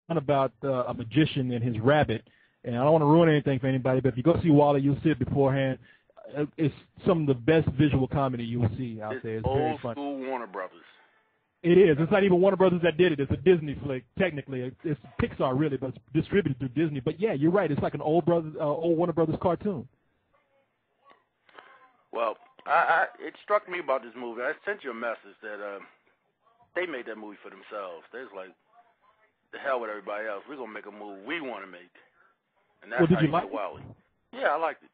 about a magician and his rabbit, and I don't want to ruin anything for anybody, but if you go see Wall-E, you'll see it beforehand. It's some of the best visual comedy you will see out there. It's very fun. Old school Warner Brothers. It is. It's not even Warner Brothers that did it. It's a Disney flick, technically. It's Pixar, really, but it's distributed through Disney. But, yeah, you're right. It's like an old Warner Brothers cartoon. Well, it struck me about this movie. I sent you a message that they made that movie for themselves. They was like, the hell with everybody else. We're going to make a movie we want to make. And that's how you like Wall-E. Yeah, I liked it.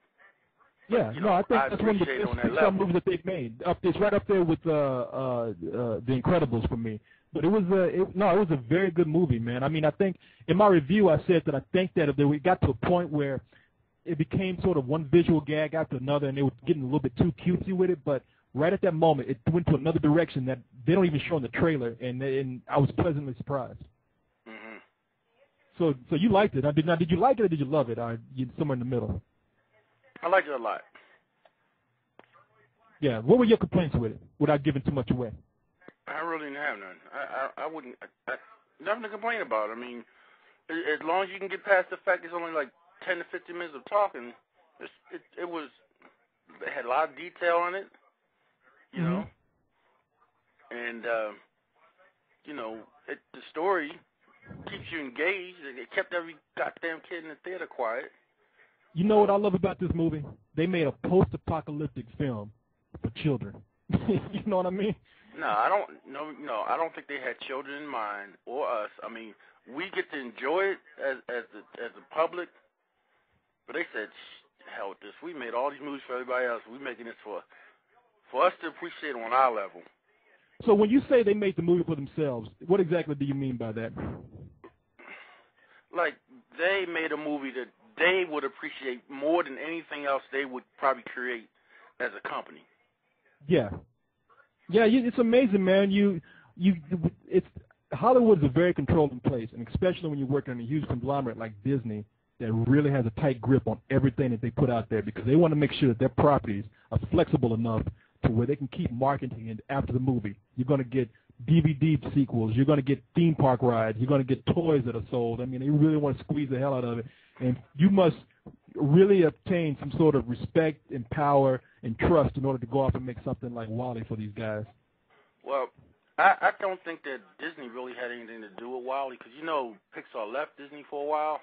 Yeah, but, I think that's one of the best Pixar movies that they've made. It's right up there with The Incredibles for me. But it was a very good movie, man. I mean, I think in my review I said that I think that if we got to a point where it became sort of one visual gag after another, and they were getting a little bit too cutesy with it. But right at that moment, it went to another direction that they don't even show in the trailer, and I was pleasantly surprised. Mm-hmm. So you liked it. Now, did you like it or did you love it? Or you somewhere in the middle? I liked it a lot. Yeah. What were your complaints with it, without giving too much away? I really didn't have none. I wouldn't. Nothing to complain about. I mean, as long as you can get past the fact it's only like 10 to 15 minutes of talking, it had a lot of detail on it, you know, and the story keeps you engaged. It kept every goddamn kid in the theater quiet. You know what I love about this movie? They made a post-apocalyptic film for children. You know what I mean? No, I don't think they had children in mind or us. I mean, we get to enjoy it as the public, but they said, hell with this. We made all these movies for everybody else. We're making this for us to appreciate on our level. So when you say they made the movie for themselves, what exactly do you mean by that? Like, they made a movie that they would appreciate more than anything else they would probably create as a company. Yeah. Yeah, it's amazing, man. Hollywood is a very controlling place, and especially when you're working on a huge conglomerate like Disney that really has a tight grip on everything that they put out there, because they want to make sure that their properties are flexible enough to where they can keep marketing it after the movie. You're going to get DVD sequels. You're going to get theme park rides. You're going to get toys that are sold. I mean, they really want to squeeze the hell out of it. And you must really obtain some sort of respect and power and trust in order to go off and make something like Wall-E for these guys. Well, I don't think that Disney really had anything to do with Wall-E, because, Pixar left Disney for a while,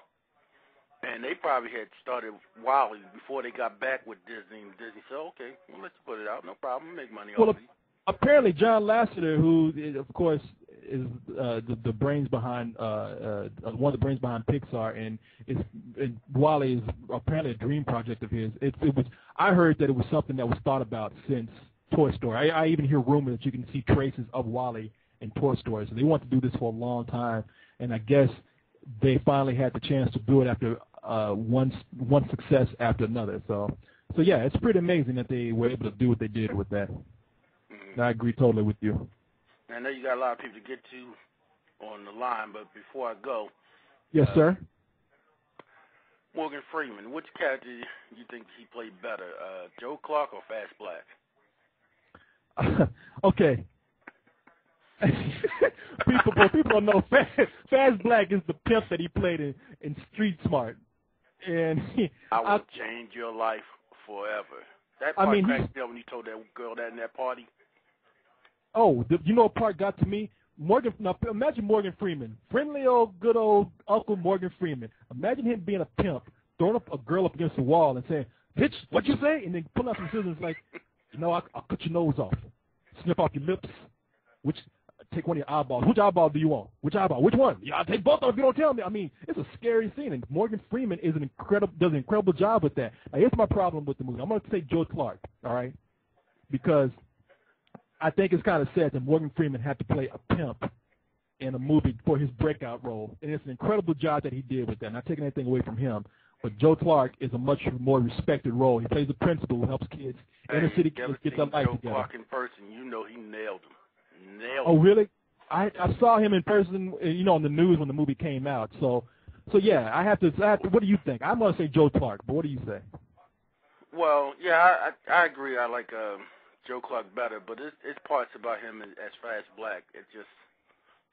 and they probably had started Wall-E before they got back with Disney, and Disney said, okay, well, let's put it out, no problem, make money off it. Apparently, John Lasseter, who, of course, is the brains behind one of the brains behind Pixar, and Wall-E is apparently a dream project of his. I heard that it was something that was thought about since Toy Story. I even hear rumors that you can see traces of Wall-E in Toy Story. So they want to do this for a long time, and I guess they finally had the chance to do it after one success after another. So yeah, it's pretty amazing that they were able to do what they did with that. I agree totally with you. I know you got a lot of people to get to on the line, but before I go. Yes, sir. Morgan Freeman, which character do you think he played better, Joe Clarke or Fast Black? Okay. people don't know Fast Black is the pimp that he played in Street Smart. And I will change your life forever. That part cracked me up when you told that girl that in that party. Oh, you know what part got to me? Now imagine Morgan Freeman, friendly good old Uncle Morgan Freeman. Imagine him being a pimp, throwing up a girl up against the wall and saying, "Bitch, what you say?" And then pulling out some scissors like, I'll cut your nose off, snip off your lips, take one of your eyeballs. Which eyeball do you want? Which eyeball? Which one? Yeah, I'll take both of them if you don't tell me. I mean, it's a scary scene, and Morgan Freeman does an incredible job with that. Now, here's my problem with the movie. I'm going to say Joe Clarke, all right, because I think it's kind of sad that Morgan Freeman had to play a pimp in a movie for his breakout role, and it's an incredible job that he did with that. Not taking anything away from him, but Joe Clarke is a much more respected role. He plays a principal who helps kids, inner city kids get their life together. Joe Clarke in person, he nailed him. Oh, really? I saw him in person, on the news when the movie came out. So yeah, I have to. What do you think? I'm gonna say Joe Clarke, but what do you say? Well, yeah, I agree. I like Joe Clarke better, but it's parts about him as Fast Black. It just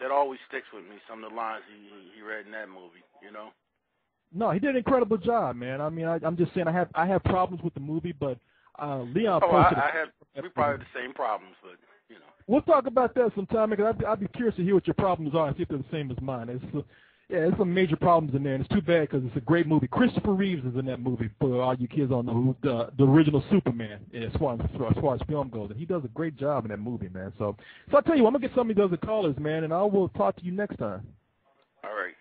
that always sticks with me. Some of the lines he read in that movie, you know. No, he did an incredible job, man. I mean, I'm just saying I have problems with the movie, but Leon posted. We probably have the same problems, but you know. We'll talk about that sometime because I'd be curious to hear what your problems are and see if they're the same as mine. There's some major problems in there, and it's too bad because it's a great movie. Christopher Reeves is in that movie for all you kids on the original Superman as far as film goes, and he does a great job in that movie, man. So I tell you, I'm gonna get some of these other callers, man, and I will talk to you next time. All right.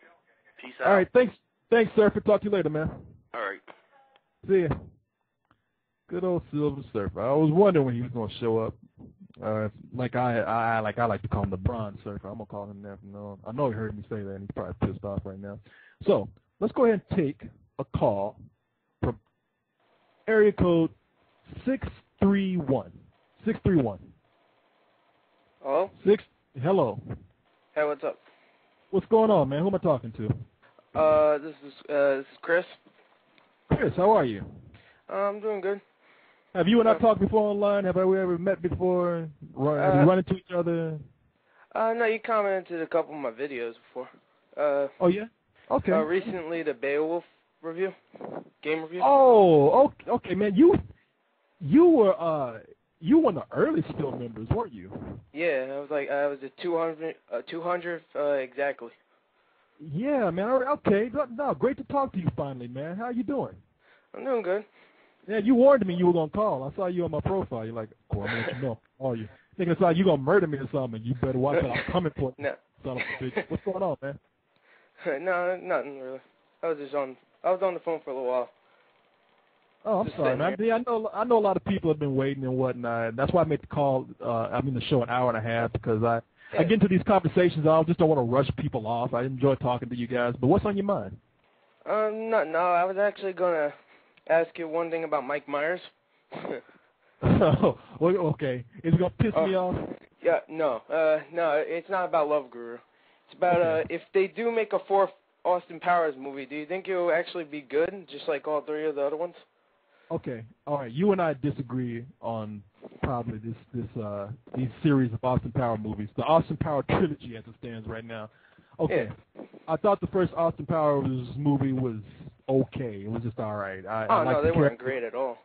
Peace out. All right, thanks, Surfer. Talk to you later, man. All right. See ya. Good old Silver Surfer. I was wondering when he was gonna show up. Like I like to call him the Bronze Surfer. I'm gonna call him that from now on. I know he heard me say that, and he's probably pissed off right now. So let's go ahead and take a call from area code 631. 631. Hello? Hello. Hey, what's up? What's going on, man? Who am I talking to? This is Chris. Chris, how are you? I'm doing good. Have you and I talked before online? Have we ever met before? Have we run into each other? No, you commented a couple of my videos before. Oh, yeah? Okay. Recently, the Beowulf game review. Oh, okay, man. You were one of the early Still members, weren't you? Yeah, I was the 200th exactly. Yeah, man. Okay. No, great to talk to you finally, man. How you doing? I'm doing good. Yeah, you warned me you were going to call. I saw you on my profile. You're like, cool, I'm going to let you know. Are you? Thinking it's like you going to murder me or something. You better watch out. I'm coming for you. No. Son of a bitch. What's going on, man? No, nothing really. I was on the phone for a little while. Oh, I'm sorry, man. I know a lot of people have been waiting and whatnot. That's why I made the call, the show an hour and a half, because I get into these conversations. I just don't want to rush people off. I enjoy talking to you guys. But what's on your mind? No, I was actually going to ask you one thing about Mike Myers. Oh, okay. Is it going to piss me off? Yeah, no, it's not about Love Guru. It's about, if they do make a fourth Austin Powers movie, do you think it will actually be good, just like all three of the other ones? Okay, all right. You and I disagree on probably these series of Austin Powers movies. The Austin Powers trilogy as it stands right now. Okay. Yeah. I thought the first Austin Powers movie was okay. It was just all right. No, they weren't great at all.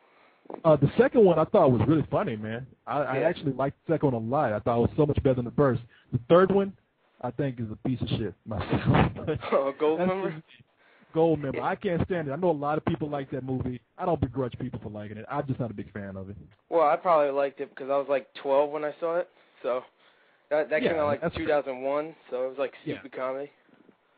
The second one I thought was really funny, man. I actually liked the second one a lot. I thought it was so much better than the first. The third one, I think, is a piece of shit myself. Goldmember? Goldmember. I can't stand it. I know a lot of people like that movie. I don't begrudge people for liking it. I'm just not a big fan of it. Well, I probably liked it because I was like 12 when I saw it, so that came out like 2001, so it was like stupid comedy.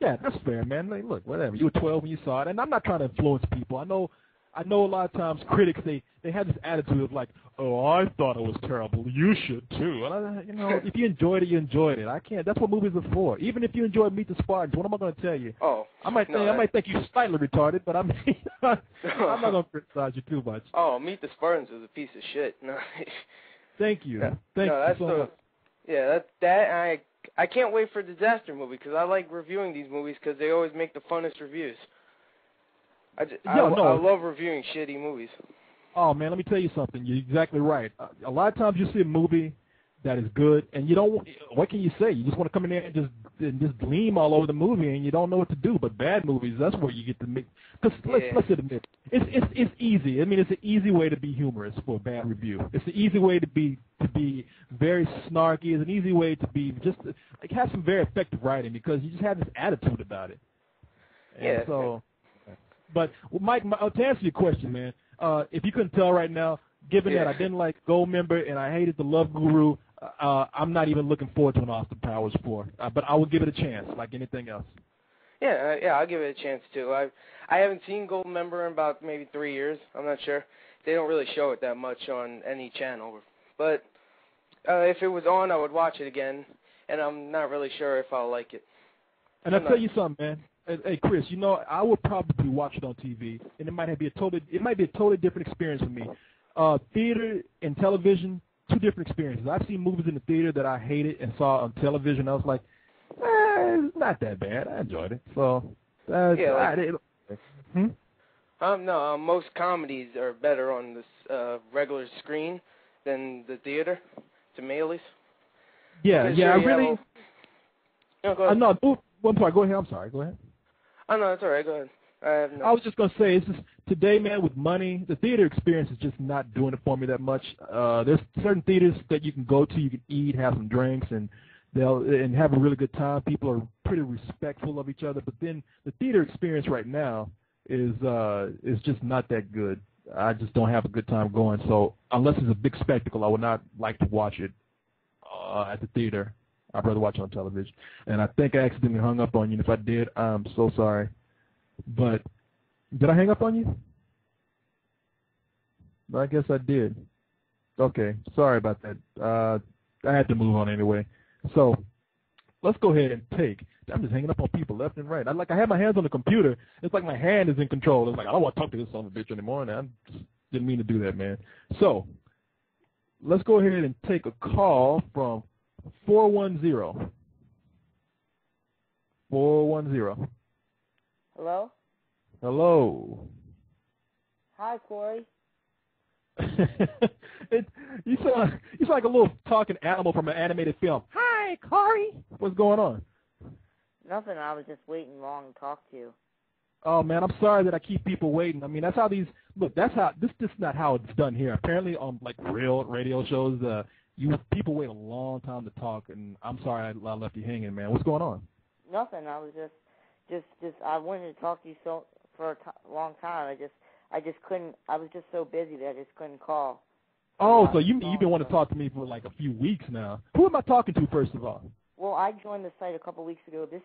Yeah, that's fair, man. Like, look, whatever. You were 12 when you saw it, and I'm not trying to influence people. I know a lot of times critics, they have this attitude of like, oh, I thought it was terrible. You should too. And if you enjoyed it, you enjoyed it. I can't. That's what movies are for. Even if you enjoyed Meet the Spartans, what am I going to tell you? Oh, I might think you're slightly retarded, but I mean, I'm not going to criticize you too much. Oh, Meet the Spartans is a piece of shit. No. Thank you. Thank you so much. Yeah, I can't wait for Disaster Movie because I like reviewing these movies because they always make the funnest reviews. I love reviewing shitty movies. Oh, man, let me tell you something. You're exactly right. A lot of times you see a movie that is good, and you don't. What can you say? You just want to come in there and just gleam all over the movie, and you don't know what to do. But bad movies, that's where you get to make. Because let's admit, it's easy. I mean, it's an easy way to be humorous for a bad review. It's an easy way to be very snarky. It's an easy way to be just like have some very effective writing because you just have this attitude about it. And so. But, Mike, to answer your question, man, if you couldn't tell right now, given that I didn't like Goldmember and I hated The Love Guru, I'm not even looking forward to an Austin Powers 4. But I will give it a chance, like anything else. Yeah, I'll give it a chance, too. I haven't seen Goldmember in about maybe 3 years. I'm not sure. They don't really show it that much on any channel. But if it was on, I would watch it again, and I'm not really sure if I'll like it. And I'll tell you something, man. Hey, Chris, I would probably watch it on TV, and it might be a totally different experience for me. Theater and television, two different experiences. I've seen movies in the theater that I hated and saw on television. I was like, it's not that bad. I enjoyed it. So, most comedies are better on this regular screen than the theater, to me at least. Yeah, No, go ahead. No, one part. Go ahead. I'm sorry. Go ahead. Oh, no, that's all right. Go ahead. I was just going to say, it's just today, man, with money, the theater experience is just not doing it for me that much. There's certain theaters that you can go to, you can eat, have some drinks, and have a really good time. People are pretty respectful of each other. But then the theater experience right now is just not that good. I just don't have a good time going. So unless it's a big spectacle, I would not like to watch it at the theater. I'd rather watch it on television. And I think I accidentally hung up on you. And if I did, I'm so sorry. But did I hang up on you? I guess I did. Okay, sorry about that. I had to move on anyway. So let's go ahead and take. I'm just hanging up on people left and right. I have my hands on the computer. It's like my hand is in control. It's like I don't want to talk to this son of a bitch anymore. And I just didn't mean to do that, man. So let's go ahead and take a call from 410. 410. Hello? Hello. Hi, Korey. You sound like a little talking animal from an animated film. Hi, Korey. What's going on? Nothing. I was just waiting long to talk to you. Oh man, I'm sorry that I keep people waiting. I mean, that's how these look. That's how this is not how it's done here. Apparently, on like real radio shows, people wait a long time to talk, and I'm sorry I left you hanging, man. What's going on? Nothing. I was just I wanted to talk to you for a long time. I just couldn't. I was just so busy that I just couldn't call. Oh, so you've been wanting to talk to me for like a few weeks now. Who am I talking to, first of all? Well, I joined the site a couple weeks ago. This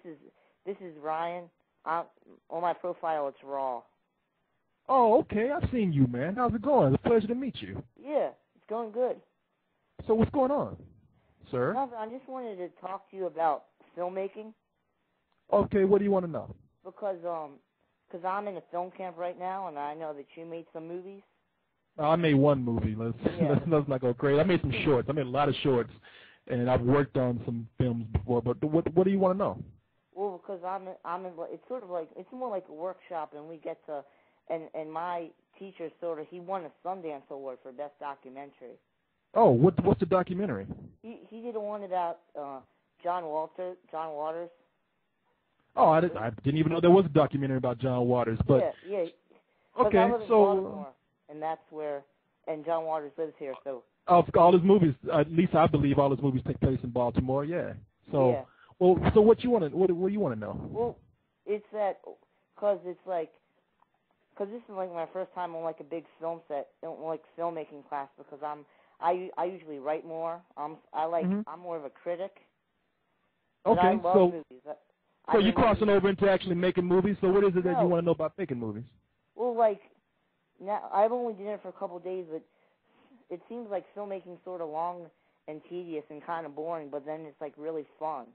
is Ryan. On my profile, it's Raw. Oh, okay. I've seen you, man. How's it going? It's a pleasure to meet you. Yeah, it's going good. So what's going on, sir? Nothing. I just wanted to talk to you about filmmaking. Okay, what do you want to know? Because I'm in a film camp right now, and I know that you made some movies. I made one movie. Let's not go crazy. I made some shorts. I made a lot of shorts, and I've worked on some films before. But what do you want to know? Well, because I'm in. It's sort of like it's more like a workshop, and we get to, and my teacher he won a Sundance Award for best documentary. Oh, what's the documentary? He did one about John Waters. Oh, I didn't even know there was a documentary about John Waters. But yeah. Okay, I live in so Baltimore, and that's where, and John Waters lives here, so. All his movies, at least I believe, all his movies take place in Baltimore. Yeah. So. Yeah. Well, so what do you want to know? Well, it's that because this is like my first time on like a big film set, like filmmaking class, because I usually write more. I'm more of a critic. Okay, I love movies. So you're crossing over into actually making movies. So what is it that you want to know about making movies? Well, like now I've only done it for a couple of days, but it seems like filmmaking's sort of long and tedious and kind of boring, but then it's like really fun.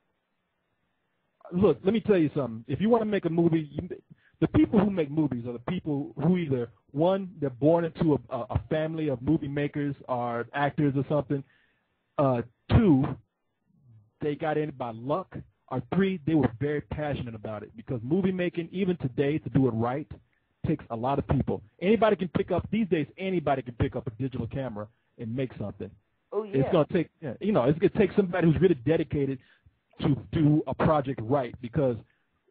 Look, let me tell you something. If you want to make a movie, the people who make movies are the people who either, one, they're born into a family of movie makers or actors or something. Two, they got in by luck. Or three, they were very passionate about it. Because movie making, even today, to do it right, takes a lot of people. Anybody can pick up, these days, anybody can pick up a digital camera and make something. Oh, yeah. It's going to take, it's going to take somebody who's really dedicated to do a project right, because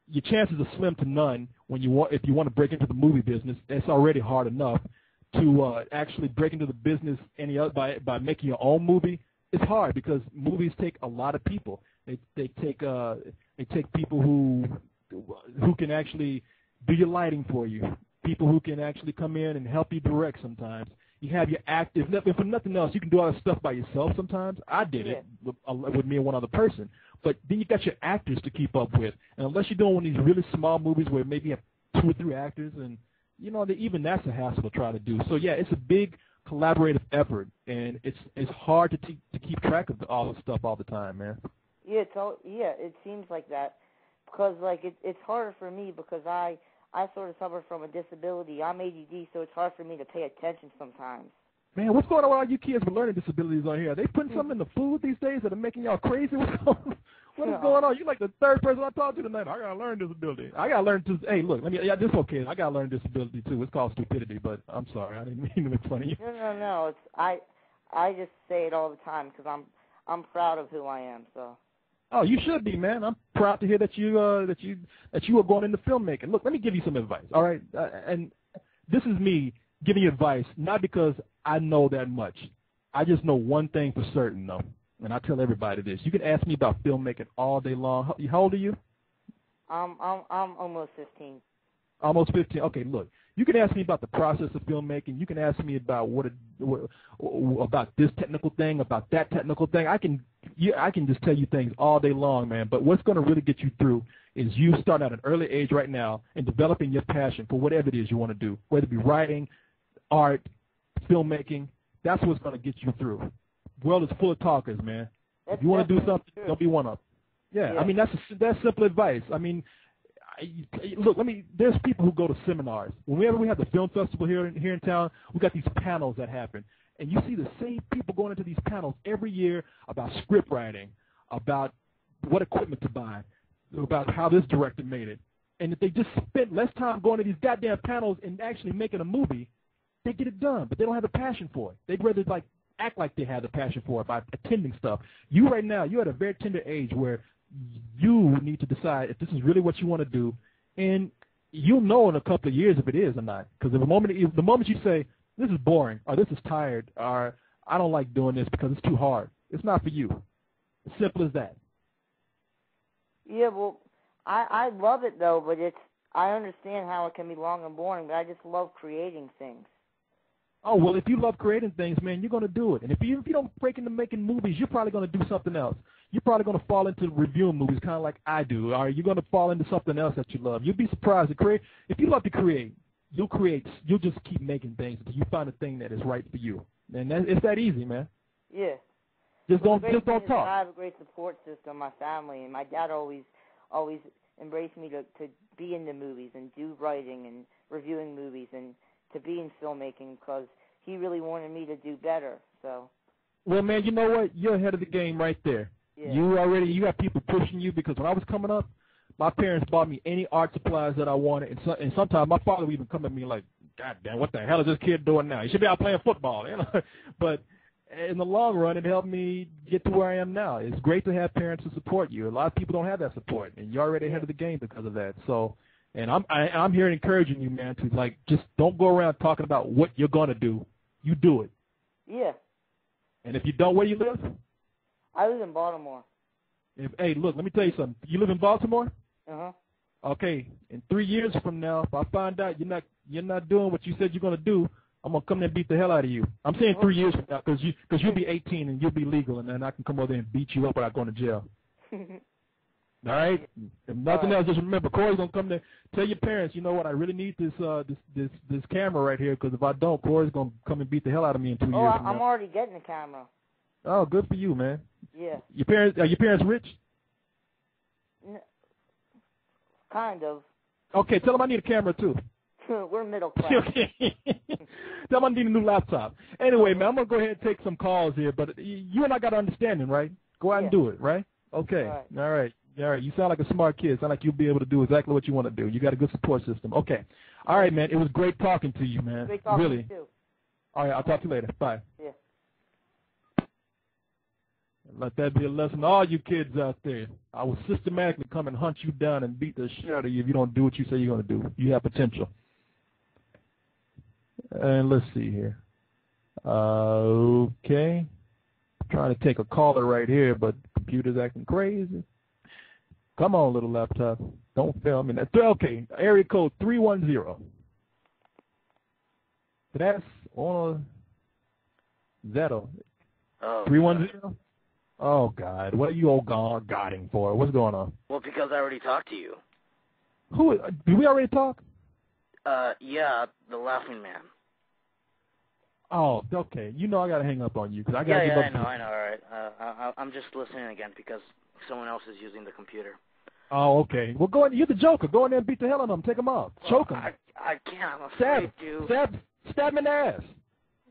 your chances are slim to none if you want to break into the movie business. It's already hard enough to actually break into the business by making your own movie. It's hard because movies take a lot of people. They take people who can actually do your lighting for you, people who can actually come in and help you direct sometimes. You have your actors. If for nothing else, you can do all this stuff by yourself sometimes. I did it with me and one other person. But then you got your actors to keep up with. And unless you're doing one of these really small movies where maybe you have 2 or 3 actors, and, even that's a hassle to try to do. So, yeah, it's a big collaborative effort, and it's hard to keep track of all this stuff all the time, man. Yeah, it seems like that. Because, like, it's harder for me because I sort of suffer from a disability. I'm ADD, so it's hard for me to pay attention sometimes. Man, what's going on with all you kids with learning disabilities on here? Are they putting something in the food these days that are making y'all crazy? What is going on? You're like the third person I talked to tonight. I got to learn disability. I got to learn hey, look, this is okay. I got to learn disability, too. It's called stupidity, but I'm sorry. I didn't mean to make fun of you. No. I just say it all the time because I'm proud of who I am, so. Oh, you should be, man. I'm proud to hear that you are going into filmmaking. Look, let me give you some advice, all right? And this is me giving you advice, not because I know that much. I just know one thing for certain, though, and I tell everybody this. You can ask me about filmmaking all day long. How old are you? I'm almost 15. Almost 15. Okay, look. You can ask me about the process of filmmaking. You can ask me about about this technical thing, about that technical thing. I can just tell you things all day long, man. But what's going to really get you through is you starting at an early age right now and developing your passion for whatever it is you want to do, whether it be writing, art, filmmaking. That's what's going to get you through. The world is full of talkers, man. If you want to do something, don't be one of them. Yeah, I mean, that's simple advice. I mean, look, there's people who go to seminars. Whenever we have the film festival here in town, we got these panels that happen. And you see the same people going into these panels every year about script writing, about what equipment to buy, about how this director made it. And if they just spent less time going to these goddamn panels and actually making a movie, they get it done. But they don't have the passion for it. They'd rather act like they have the passion for it by attending stuff. You right now, you're at a very tender age where you need to decide if this is really what you want to do, and you'll know in a couple of years if it is or not. Because the moment you say, this is boring, or this is tired, or I don't like doing this because it's too hard, it's not for you. As simple as that. Yeah, well, I love it, though, but I understand how it can be long and boring, but I just love creating things. Oh, well, if you love creating things, man, you're going to do it. And if you don't break into making movies, you're probably going to do something else. You're probably going to fall into reviewing movies kind of like I do, or you're going to fall into something else that you love. You'll be surprised. If you love to create, you'll just keep making things until you find a thing that is right for you. And it's that easy, man. Yeah. Just don't talk. I have a great support system, my family, and my dad always embraced me to be in the movies and do writing and reviewing movies and to be in filmmaking because he really wanted me to do better. So. Well, man, you know what? You're ahead of the game right there. Yeah. You got people pushing you because when I was coming up, my parents bought me any art supplies that I wanted, and sometimes my father would even come at me like, God damn, what the hell is this kid doing now? He should be out playing football, you know. But in the long run, it helped me get to where I am now. It's great to have parents who support you. A lot of people don't have that support, and you're already ahead of the game because of that. So, and I'm here encouraging you, man, to just don't go around talking about what you're gonna do. You do it. Yeah. And if you don't, where you live? I live in Baltimore. Hey, look, let me tell you something. You live in Baltimore? Uh-huh. Okay. In 3 years from now, if I find out you're not doing what you said you're gonna do, I'm gonna come there and beat the hell out of you. I'm saying 3 years from now because you'll be 18 and you'll be legal, and then I can come over there and beat you up without going to jail. All right. If nothing else, just remember, Korey's gonna come there. Tell your parents, you know what? I really need this camera right here because if I don't, Korey's gonna come and beat the hell out of me in 2 years. Oh, I'm already getting the camera. Oh, good for you, man. Yeah. Are your parents rich? Kind of. Okay, tell them I need a camera too. We're middle class. Okay. Tell them I need a new laptop. Anyway, man, I'm gonna go ahead and take some calls here, but you and I got understanding, right? Go out and do it, right? Okay. All right. You sound like a smart kid. Sound like you'll be able to do exactly what you want to do. You got a good support system. Okay. All right, man. It was great talking to you, man. Great talking really. to you too. All right. I'll talk to you later. Bye. Yeah. Let that be a lesson to all you kids out there. I will systematically come and hunt you down and beat the shit out of you if you don't do what you say you're going to do. You have potential. And let's see here. Okay. Trying to take a caller right here, but the computer's acting crazy. Come on, little laptop. Don't fail me. Okay. Area code 310. That's on Zeto. Oh. 310? Oh, God. What are you all godding for? What's going on? Well, because I already talked to you. Did we already talk? Yeah, the Laughing Man. Oh, okay. You know I got to hang up on you because I got to give up. I know. All right. I'm just listening again because someone else is using the computer. Oh, okay. Well, go in. You're the Joker. Go in there and beat the hell out of them. Take them out. Choke them. I can't. I'm afraid to. Stab him in the ass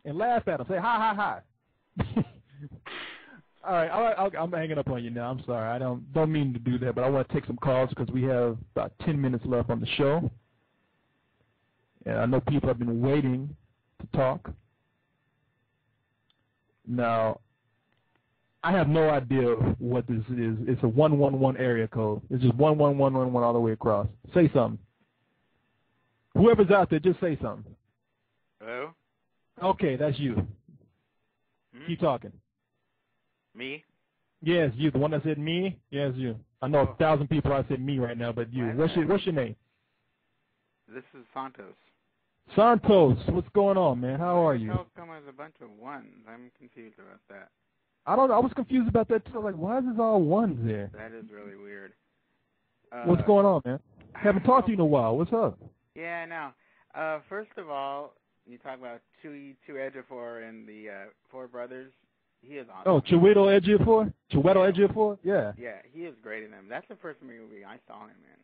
and laugh at him. Say, hi, hi, hi. All right. I'm hanging up on you now. I'm sorry. I don't mean to do that, but I want to take some calls because we have about 10 minutes left on the show. And I know people have been waiting to talk. Now, I have no idea what this is. It's a 111 area code. It's just 11111 all the way across. Say something. Whoever's out there, just say something. Hello? Okay, that's you. Keep talking. Me? Yes, you. The one that said me? Yes, you. I know 1,000 people I said me right now, but you. What's your name? This is Santos. Santos, what's going on, man? How are you? How come there's a bunch of ones? I'm confused about that. I don't know. I was confused about that too. Like, why is this all ones there? That is really weird. What's going on, man? Haven't talked to you in a while. What's up? Yeah, I know. First of all, you talk about Chiwetel Ejiofor and the Four Brothers. He is awesome. Oh, Chiwetel Ejiofor? Chiwetel Ejiofor? Yeah. Yeah, he is great in them. That's the first movie I saw him in.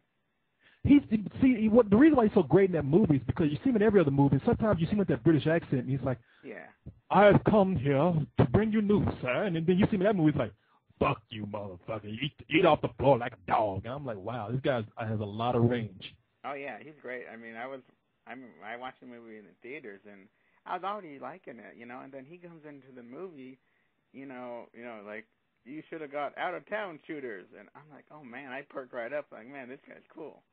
The reason why he's so great in that movie is because you see him in every other movie. Sometimes you see him with that British accent, and he's like, yeah, I have come here to bring you news, sir. And then you see him in that movie, he's like, fuck you, motherfucker. Eat off the floor like a dog. And I'm like, wow, this guy has a lot of range. Oh, yeah, he's great. I mean, I watched the movie in the theaters, and I was already liking it, you know, and then he comes into the movie, you know, like, you should have got out-of-town shooters. And I'm like, oh, man, I perked right up. Like, man, this guy's cool.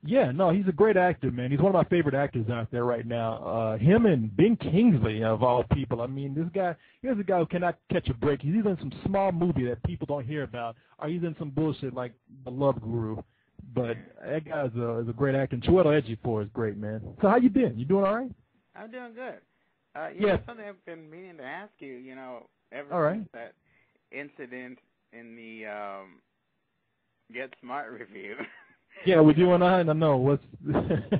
Yeah, no, he's a great actor, man. He's one of my favorite actors out there right now. Him and Ben Kingsley, of all people. I mean, here's a guy who cannot catch a break. He's either in some small movie that people don't hear about, or he's in some bullshit like The Love Guru. But that guy is a great actor. And Chiwetel Ejiofor is great, man. So how you been? You doing all right? I'm doing good. Yeah. Something I've been meaning to ask you, you know, all since that incident in the Get Smart review. Yeah, we're doing I don't know what's. The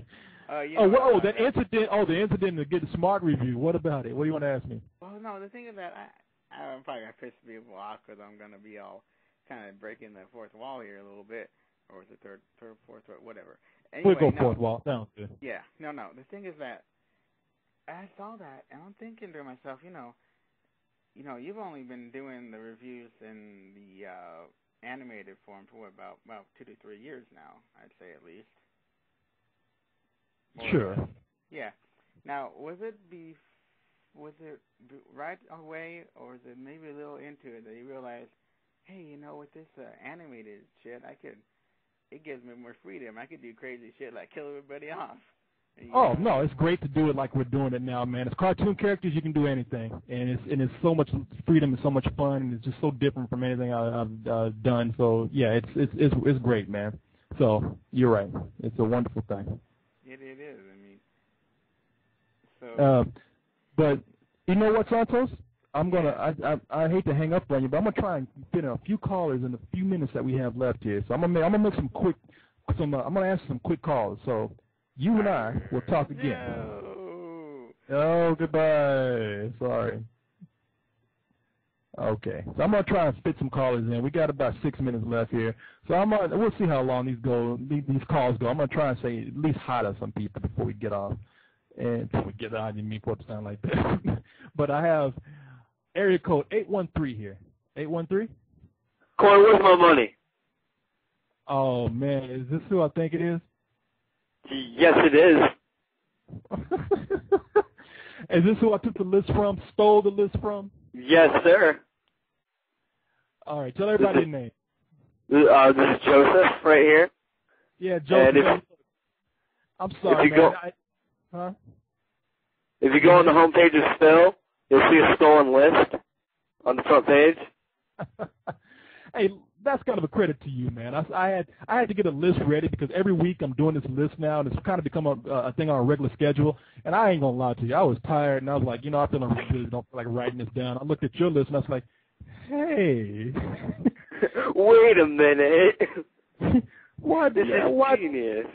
incident. Oh, the incident in the Get Smart review. What about it? What do you want to ask me? Well, no, the thing is that I'm probably gonna piss people off because I'm gonna be all kind of breaking the fourth wall here a little bit, or is it third, fourth, whatever. Anyway, we'll go fourth wall. Sounds good. Yeah, no. The thing is that I saw that and I'm thinking to myself, you know, you've only been doing the reviews in the animated form for about 2 to 3 years now, I'd say at least. Sure. Yeah. Now, was it right away, or was it maybe a little into it that you realized, hey, you know, with this animated shit, it gives me more freedom. I could do crazy shit like kill everybody off. Oh, no, it's great to do it like we're doing it now, man. It's cartoon characters, you can do anything. And it's so much freedom and so much fun, and it's just so different from anything I've done. So, yeah, it's great, man. So, you're right. It's a wonderful thing. It is. I mean, so. But, you know what, Santos? I hate to hang up on you, but I'm going to try and fit in a few callers in the few minutes that we have left here. So, I'm going to make I'm going to answer some quick calls. So, you and I will talk again. No. Oh, goodbye. Sorry. Okay. So I'm going to try and fit some callers in. We got about 6 minutes left here. So we'll see how long these calls go. I'm going to try and say at least hi to some people before we get off. And before we get out, I didn't mean for it to sound like that. But I have area code 813 here. 813? Korey, where's my money? Oh, man. Is this who I think it is? Yes, it is. Is this who I took the list from, stole the list from? Yes, sir. All right, tell everybody your name. This is Joseph right here. Yeah, Joseph. I'm sorry, man. If you go on the homepage of Spill, you'll see a stolen list on the front page. Hey, that's kind of a credit to you, man. I had to get a list ready because every week I'm doing this list now, and it's kind of become a thing on a regular schedule. And I ain't gonna lie to you, I was tired, and I was like, you know, I don't feel like writing this down. I looked at your list, and I was like, hey, wait a minute. This is genius.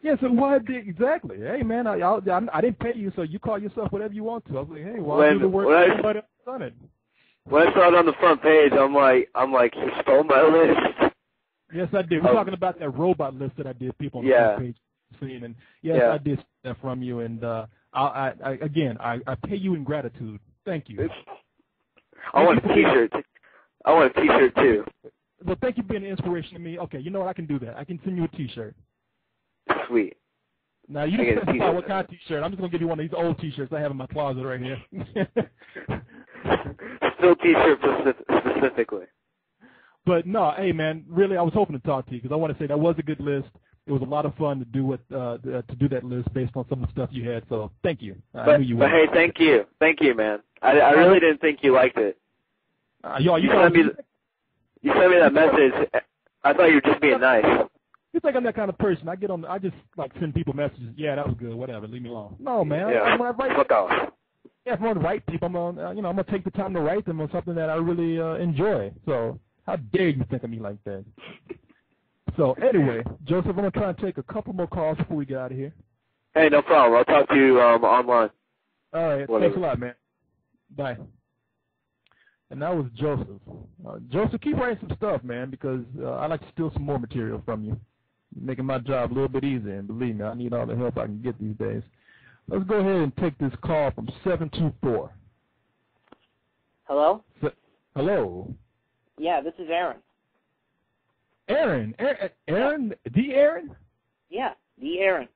Yeah, so why exactly? Hey, man, I didn't pay you, so you call yourself whatever you want to. I was like, hey, why do the work? Somebody else done it. When I saw it on the front page, I'm like, he stole my list. Yes, I did. We're talking about that robot list that I did. People on the front page seeing, and yes, I did that from you. And I pay you in gratitude. Thank you. I want a T-shirt. I want a T-shirt too. Well, thank you for being an inspiration to me. Okay, you know what? I can do that. I can send you a T-shirt. Sweet. Now, you can specify what kind of T-shirt. I'm just going to give you one of these old T-shirts I have in my closet right here. Phil T-shirt specifically. But no, hey man, really, I was hoping to talk to you because I want to say that was a good list. It was a lot of fun to do that list based on some of the stuff you had. So thank you. I knew you would. But hey, thank you, man. I really didn't think you liked it. You sent me that message. I thought you were just being nice. You think I'm that kind of person? I just like send people messages. Yeah, that was good. Whatever, leave me alone. No, man. Yeah. When I write, fuck off. Yeah, if I want to write people, I'm gonna take the time to write them on something that I really enjoy. So how dare you think of me like that? So anyway, Joseph, I'm gonna try and take a couple more calls before we get out of here. Hey, no problem. I'll talk to you online. All right. Whatever. Thanks a lot, man. Bye. And that was Joseph. Joseph, keep writing some stuff, man, because I'd like to steal some more material from you. You're making my job a little bit easier, and believe me, I need all the help I can get these days. Let's go ahead and take this call from 724. Hello? Hello? Yeah, this is Aaron. Aaron? The Aaron? Yeah, the Aaron.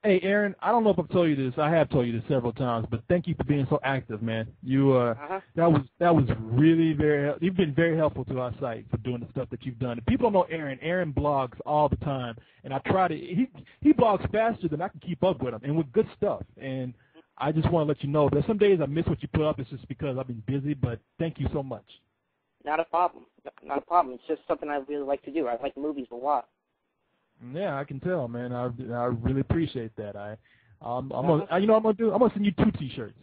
Hey, Aaron, I don't know if I've told you this. I have told you this several times, but thank you for being so active, man. You that was really you've been very helpful to our site for doing the stuff that you've done. If people don't know Aaron, Aaron blogs all the time, and I try to he blogs faster than I can keep up with him, and with good stuff. And I just want to let you know that some days I miss what you put up. It's just because I've been busy, but thank you so much. Not a problem. Not a problem. It's just something I really like to do. I like movies a lot. Yeah, I can tell, man. I really appreciate that. I'm gonna send you 2 T-shirts.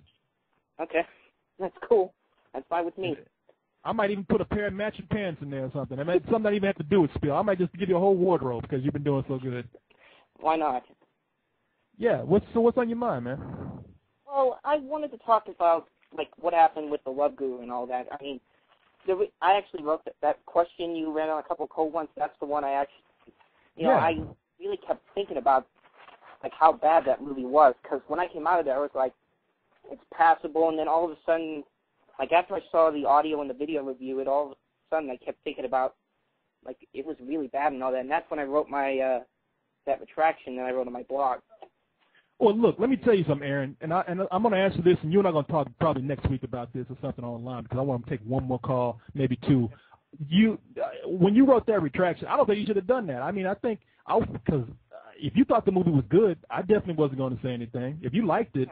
Okay, that's cool. That's fine with me. I might even put a pair of matching pants in there or something. I mean, something that even have to do with Spill. I might just give you a whole wardrobe because you've been doing so good. Why not? Yeah. What's on your mind, man? Well, I wanted to talk about like what happened with the Love Guru and all that. I mean, I actually wrote that question you read on a couple of cold ones. That's the one I actually. I really kept thinking about like how bad that movie was because when I came out of there, I was like, it's passable, and then all of a sudden, like after I saw the audio and the video review, all of a sudden I kept thinking about like it was really bad and all that, and that's when I wrote my that retraction that I wrote on my blog. Well, look, let me tell you something, Aaron, and I'm going to answer this, and you and I are going to talk probably next week about this or something online because I want to take one more call, maybe 2. When you wrote that retraction, I don't think you should have done that. I mean, I think because if you thought the movie was good, I definitely wasn't going to say anything. If you liked it,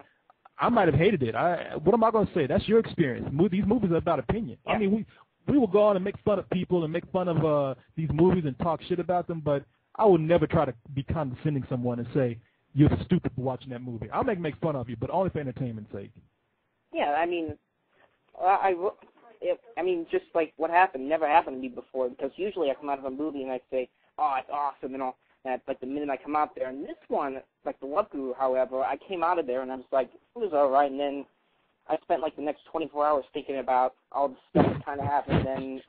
I might have hated it. What am I going to say? That's your experience. These movies are about opinion. Yeah. I mean, we will go on and make fun of people and make fun of these movies and talk shit about them, but I would never try to be condescending someone and say you're stupid for watching that movie. I'll make fun of you, but only for entertainment's sake. Yeah, I mean, I mean, just like what happened never happened to me before because usually I come out of a movie and I say, oh, it's awesome and all that, but the minute I come out there, and this one, like The Love Guru, however, I came out of there and I was like, it was all right, and then I spent like the next 24 hours thinking about all the stuff that kind of happened, and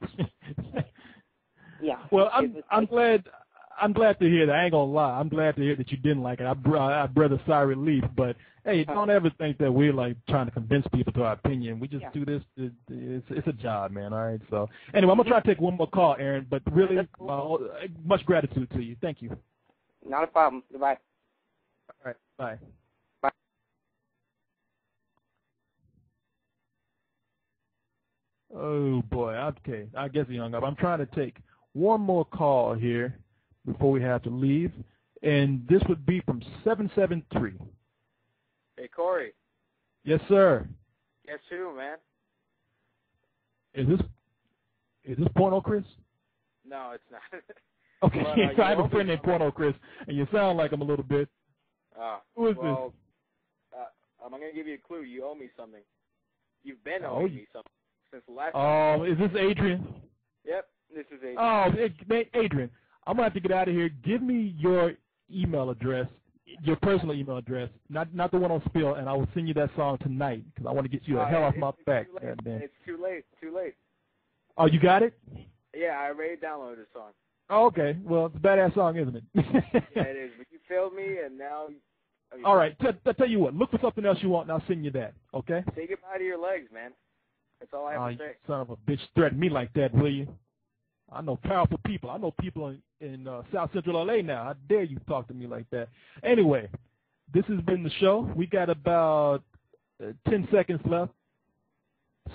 yeah. Well, I'm glad to hear that. I ain't gonna lie. I'm glad to hear that you didn't like it. I breathe a sigh of relief. But hey, don't ever think that we're like trying to convince people to our opinion. We just do this. It's a job, man. All right. So anyway, I'm gonna try to take one more call, Aaron. But really, much gratitude to you. Thank you. Not a problem. Goodbye. All right. Bye. Bye. Oh boy. Okay. I guess he hung up. I'm trying to take one more call here before we have to leave, and this would be from 773. Hey, Korey. Yes, sir. Guess who, man? Is this Porno Chris? No, it's not. Okay, Well, so I have a friend named Porno Chris, and you sound like him a little bit. Who is this? I'm going to give you a clue. You owe me something. You've been owing me something since the last time. Oh, is this Adrian? Yep, this is Adrian. Oh, Adrian. I'm going to have to get out of here. Give me your email address, your personal email address, not the one on Spill, and I will send you that song tonight because I want to get you the hell off my back. It's too late. Oh, you got it? Yeah, I already downloaded the song. Oh, okay. Well, it's a badass song, isn't it? Yeah, it is. But you failed me, and now... All right. Tell you what. Look for something else you want, and I'll send you that, okay? Say goodbye to your legs, man. That's all I have to say. Son of a bitch. Threaten me like that, will you? I know powerful people. I know people in South Central L.A. now. How dare you talk to me like that? Anyway, this has been the show. We got about 10 seconds left.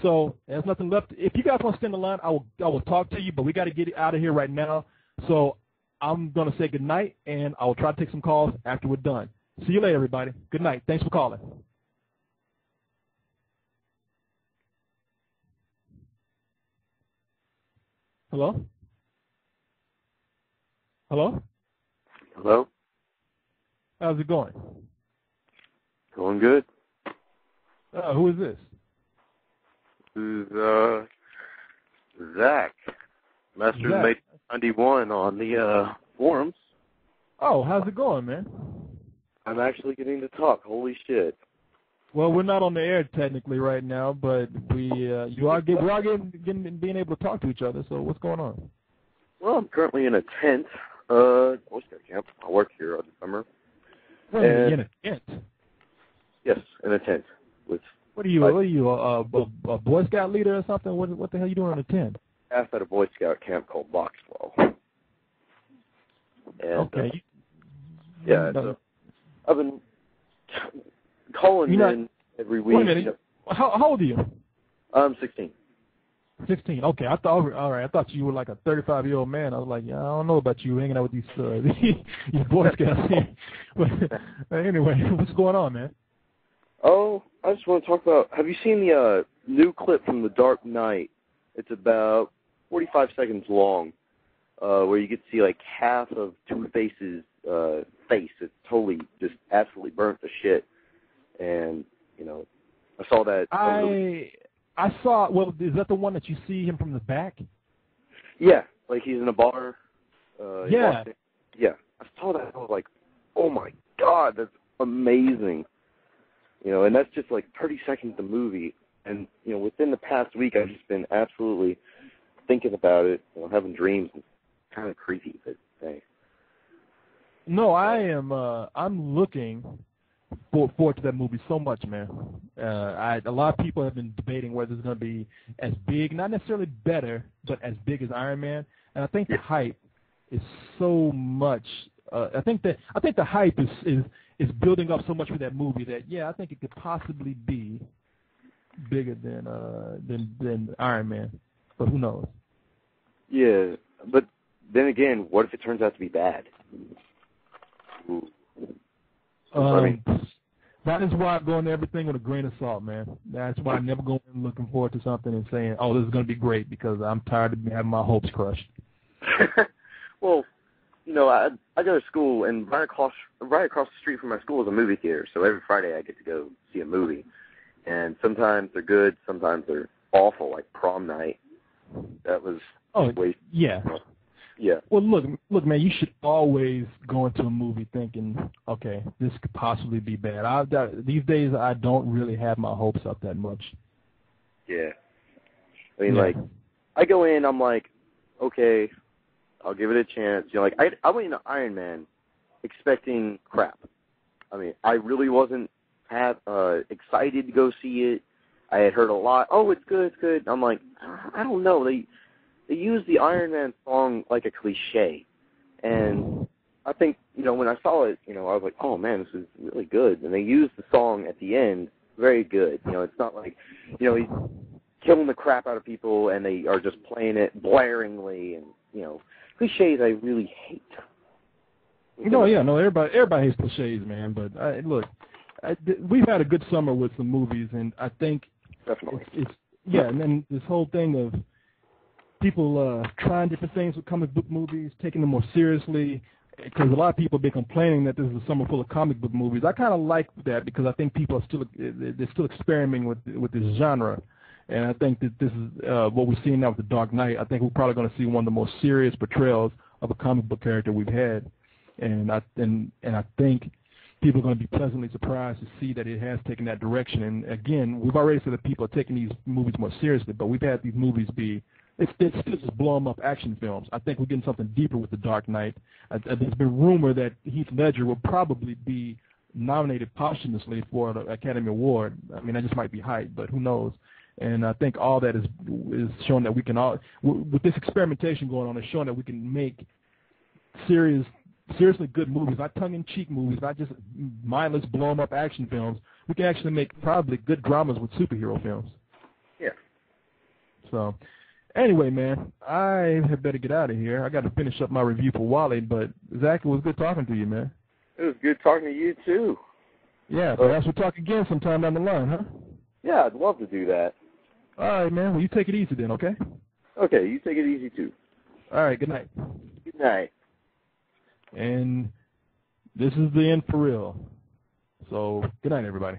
So there's nothing left. If you guys want to stay in the line, I will talk to you, but we got to get out of here right now. So I'm going to say good night, and I will try to take some calls after we're done. See you later, everybody. Good night. Thanks for calling. Hello? Hello? Hello? How's it going? Going good. Who is this? This is, Zach. Masters Mate 91 on the, forums. Oh, how's it going, man? I'm actually getting to talk. Holy shit. Well, we're not on the air technically right now, but we are being able to talk to each other. So what's going on? Well, I'm currently in a tent, Boy Scout camp. I work here all the summer. Wait, in a tent? Yes, in a tent. What are you, a Boy Scout leader or something? What the hell are you doing in a tent? At a Boy Scout camp called Boxwell. And, okay. So I've been calling in every week. Wait a minute. How old are you? I'm 16. 16. Okay, I thought you were like a 35-year-old man. I was like, yeah, I don't know about you hanging out with these Boy Scouts here. But anyway, what's going on, man? Oh, I just want to talk about. Have you seen the new clip from The Dark Knight? It's about 45 seconds long, where you get to see like half of Two-Face's face. It's totally just absolutely burnt to shit. And I saw that. I saw. Well, is that the one that you see him from the back? Yeah, like he's in a bar. Yeah. Yeah, I saw that. I was like, oh my god, that's amazing. And that's just like 30 seconds of the movie. And within the past week, I've just been absolutely thinking about it. Having dreams. It's kind of creepy, but hey. No, I am. I'm looking forward to that movie so much, man. A lot of people have been debating whether it's going to be as big, not necessarily better, but as big as Iron Man. And I think the hype is so much. I think the hype is building up so much for that movie that I think it could possibly be bigger than Iron Man. But who knows? Yeah, but then again, what if it turns out to be bad? Ooh. That is why I go into everything with a grain of salt, man. That's why I never go in looking forward to something and saying, oh, this is going to be great, because I'm tired of having my hopes crushed. Well, I go to school, and right across the street from my school is a movie theater, so every Friday I get to go see a movie. And sometimes they're good, sometimes they're awful, like Prom Night. That was yeah. Yeah. Well, look, man, you should always go into a movie thinking, okay, this could possibly be bad. These days, I don't really have my hopes up that much. Yeah. I mean, like, I go in, I'm like, okay, I'll give it a chance. I went into Iron Man expecting crap. I mean, I really wasn't excited to go see it. I had heard a lot. Oh, it's good, it's good. I'm like, I don't know. They use the Iron Man song like a cliche. And I think, when I saw it, I was like, oh, man, this is really good. And they used the song at the end, very good. It's not like, he's killing the crap out of people and they are just playing it blaringly. And, cliches I really hate. Everybody hates cliches, man. But, we've had a good summer with some movies, and I think definitely. And then this whole thing of people trying different things with comic book movies, taking them more seriously, because a lot of people have been complaining that this is a summer full of comic book movies. I kind of like that because I think people are still experimenting with this genre, and I think that this is what we're seeing now with The Dark Knight. I think we're probably going to see one of the most serious portrayals of a comic book character we've had, and I think people are going to be pleasantly surprised to see that it has taken that direction. And again, we've already said that people are taking these movies more seriously, but we've had these movies be it's still just blow 'em up action films. I think we're getting something deeper with The Dark Knight. There's been rumor that Heath Ledger will probably be nominated posthumously for an Academy Award. I mean, that just might be hype, but who knows? And I think all that is showing that we can all, with this experimentation going on, is showing that we can make seriously good movies, not tongue-in-cheek movies, not just mindless blow 'em up action films. We can actually make probably good dramas with superhero films. Yeah, So, anyway, man, I had better get out of here. I got to finish up my review for Wally, but Zach, it was good talking to you, man. It was good talking to you, too. Yeah, perhaps we'll talk again sometime down the line, huh? Yeah, I'd love to do that. All right, man. Well, you take it easy then, okay? Okay, you take it easy, too. All right, good night. Good night. And this is the end for real. So, good night, everybody.